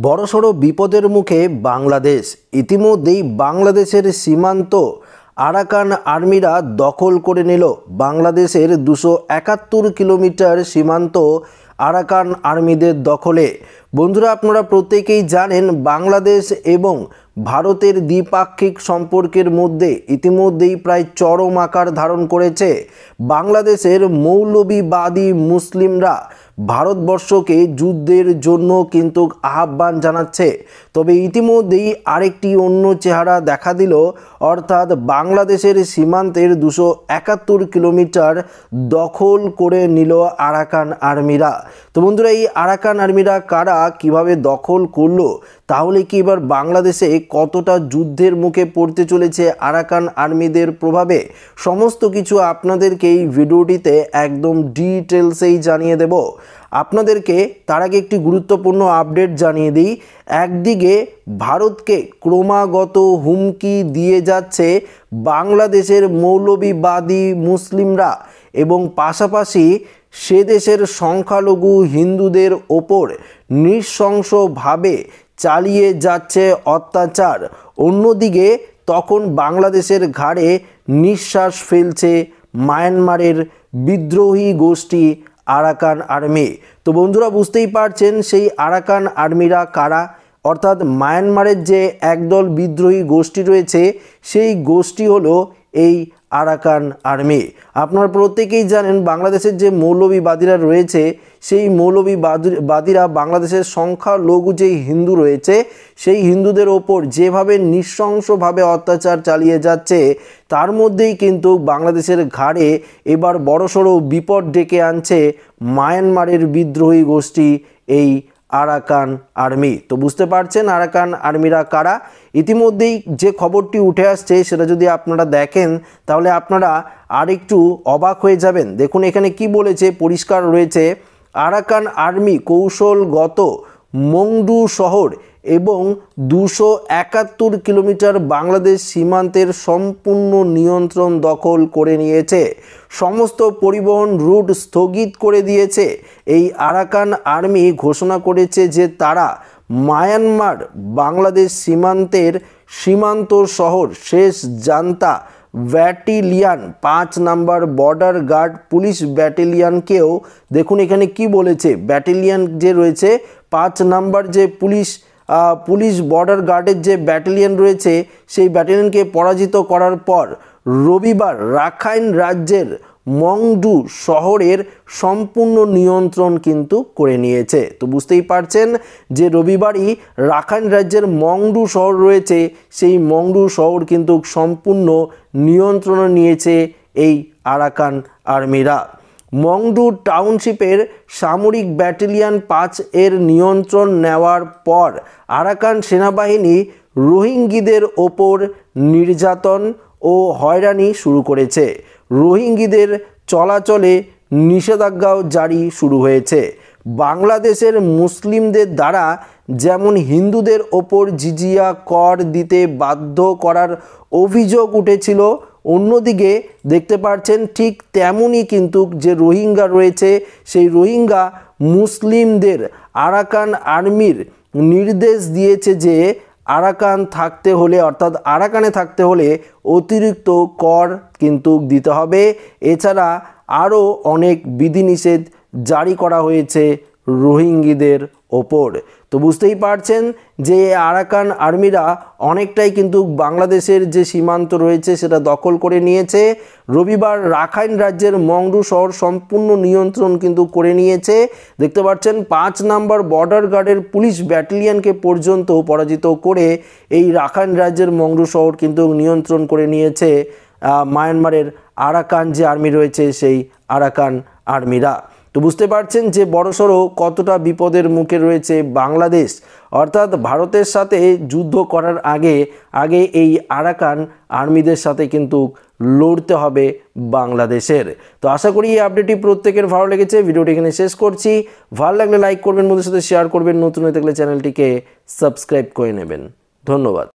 বড়সড় বিপদের মুখে বাংলাদেশ। ইতিমধ্যেই বাংলাদেশের সীমান্ত আরাকান আর্মিরা দখল করে নিল। বাংলাদেশের 271 কিলোমিটার সীমান্ত আরাকান আর্মিদের দখলে। বন্ধুরা, আপনারা প্রত্যেকেই জানেন বাংলাদেশ এবং ভারতের দ্বিপাক্ষিক সম্পর্কের মধ্যে ইতিমধ্যেই প্রায় চরম আকার ধারণ করেছে। বাংলাদেশের মৌলবিবাদী মুসলিমরা ভারতবর্ষকে যুদ্ধের জন্য কিন্তু আহ্বান জানাচ্ছে। তবে ইতিমধ্যেই আরেকটি অন্য চেহারা দেখা দিল, অর্থাৎ বাংলাদেশের সীমান্তের 271 কিলোমিটার দখল করে নিল আরাকান আর্মিরা। তো বন্ধুরা, এই আরাকান আর্মিরা কারা, কিভাবে দখল করলো, তাহলে কি এবার বাংলাদেশে কতটা যুদ্ধের মুখে পড়তে চলেছে আরাকান আর্মিদের প্রভাবে, সমস্ত কিছু আপনাদেরকে এই ভিডিওটিতে একদম ডিটেলসেই জানিয়ে দেব। আপনাদেরকে তার আগে একটি গুরুত্বপূর্ণ আপডেট জানিয়ে দিই। একদিকে ভারতকে ক্রমাগত হুমকি দিয়ে যাচ্ছে বাংলাদেশের মৌলবিবাদী মুসলিমরা, এবং পাশাপাশি সে দেশের সংখ্যালঘু হিন্দুদের ওপর নৃশংসভাবে চালিয়ে যাচ্ছে অত্যাচার। অন্যদিকে তখন বাংলাদেশের ঘাড়ে নিঃশ্বাস ফেলছে মায়ানমারের বিদ্রোহী গোষ্ঠী আরাকান আর্মি। তো বন্ধুরা, বুঝতেই পারছেন সেই আরাকান আর্মিরা কারা, অর্থাৎ মায়ানমারের যে একদল বিদ্রোহী গোষ্ঠী রয়েছে সেই গোষ্ঠী হলো এই আরাকান আর্মি। আপনারা প্রত্যেকেই জানেন বাংলাদেশের যে মৌলবিবাদীরা রয়েছে সেই মৌলবিবাদীরা বাংলাদেশের সংখ্যালঘু যে হিন্দু রয়েছে সেই হিন্দুদের ওপর যেভাবে নৃশংসভাবে অত্যাচার চালিয়ে যাচ্ছে, তার মধ্যেই কিন্তু বাংলাদেশের ঘাড়ে এবার বড়সড় বিপদ ডেকে আনছে মায়ানমারের বিদ্রোহী গোষ্ঠী এই আরাকান আর্মি। তো বুঝতে পারছেন আরাকান আর্মিরা কারা। ইতিমধ্যেই যে খবরটি উঠে আসছে সেটা যদি আপনারা দেখেন তাহলে আপনারা আরেকটু অবাক হয়ে যাবেন। দেখুন এখানে কি বলেছে, পরিষ্কার রয়েছে, আরাকান আর্মি কৌশলগত মংডু শহর এবং 271 কিলোমিটার বাংলাদেশ সীমান্তের সম্পূর্ণ নিয়ন্ত্রণ দখল করে নিয়েছে। সমস্ত পরিবহন রুট স্থগিত করে দিয়েছে। এই আরাকান আর্মি ঘোষণা করেছে যে তারা মায়ানমার বাংলাদেশ সীমান্তের সীমান্ত শহর শেষ জান্তা ব্যাটালিয়ান 5 নম্বর বর্ডার গার্ড পুলিশ ব্যাটালিয়ানকেও, দেখুন এখানে কি বলেছে, ব্যাটালিয়ান যে রয়েছে 5 নম্বর যে পুলিশ বর্ডার গার্ডের যে ব্যাটালিয়ন রয়েছে সেই ব্যাটালিয়নকে পরাজিত করার পর রবিবার রাখাইন রাজ্যের মংডু শহরের সম্পূর্ণ নিয়ন্ত্রণ কিন্তু করে নিয়েছে। তো বুঝতেই পারছেন যে রবিবারই রাখাইন রাজ্যের মংডু শহর রয়েছে সেই মংডু শহর কিন্তু সম্পূর্ণ নিয়ন্ত্রণে নিয়েছে এই আরাকান আর্মিরা। মংডু টাউনশিপের সামরিক ব্যাটালিয়ন 5 এর নিয়ন্ত্রণ নেওয়ার পর আরাকান সেনাবাহিনী রোহিঙ্গিদের ওপর নির্যাতন ও হয়রানি শুরু করেছে। রোহিঙ্গিদের চলাচলে নিষেধাজ্ঞাও জারি শুরু হয়েছে। বাংলাদেশের মুসলিমদের দ্বারা যেমন হিন্দুদের ওপর জিজিয়া কর দিতে বাধ্য করার অভিযোগ উঠেছিল, অন্যদিকে দেখতে পাচ্ছেন ঠিক তেমনই কিন্তু যে রোহিঙ্গা রয়েছে সেই রোহিঙ্গা মুসলিমদের আরাকান আর্মির নির্দেশ দিয়েছে যে আরাকান থাকতে হলে, অর্থাৎ আরাকানে থাকতে হলে অতিরিক্ত কর কিন্তু দিতে হবে। এছাড়া আরও অনেক বিধিনিষেধ জারি করা হয়েছে রোহিঙ্গিদের ওপর। তো বুঝতেই পারছেন যে আরাকান আর্মিরা অনেকটাই কিন্তু বাংলাদেশের যে সীমান্ত রয়েছে সেটা দখল করে নিয়েছে। রবিবার রাখাইন রাজ্যের মংডু শহর সম্পূর্ণ নিয়ন্ত্রণ কিন্তু করে নিয়েছে। দেখতে পাচ্ছেন 5 নম্বর বর্ডার গার্ডের পুলিশ ব্যাটালিয়নকে পর্যন্ত পরাজিত করে এই রাখাইন রাজ্যের মংডু শহর কিন্তু নিয়ন্ত্রণ করে নিয়েছে মায়ানমারের আরাকান যে আর্মি রয়েছে সেই আরাকান আর্মিরা। তো বুঝতে পারছেন যে বড়সড় কতটা বিপদের মুখে রয়েছে বাংলাদেশ, অর্থাৎ ভারতের সাথে যুদ্ধ করার আগে এই আরাকান আর্মিদের সাথে কিন্তু লড়তে হবে বাংলাদেশের। তো আশা করি এই আপডেটটি প্রত্যেকের ভালো লেগেছে। ভিডিওটি এখানে শেষ করছি। ভালো লাগলে লাইক করবেন, বন্ধুদের সাথে শেয়ার করবেন, নতুন হয়ে থাকলে চ্যানেলটিকে সাবস্ক্রাইব করে নেবেন। ধন্যবাদ।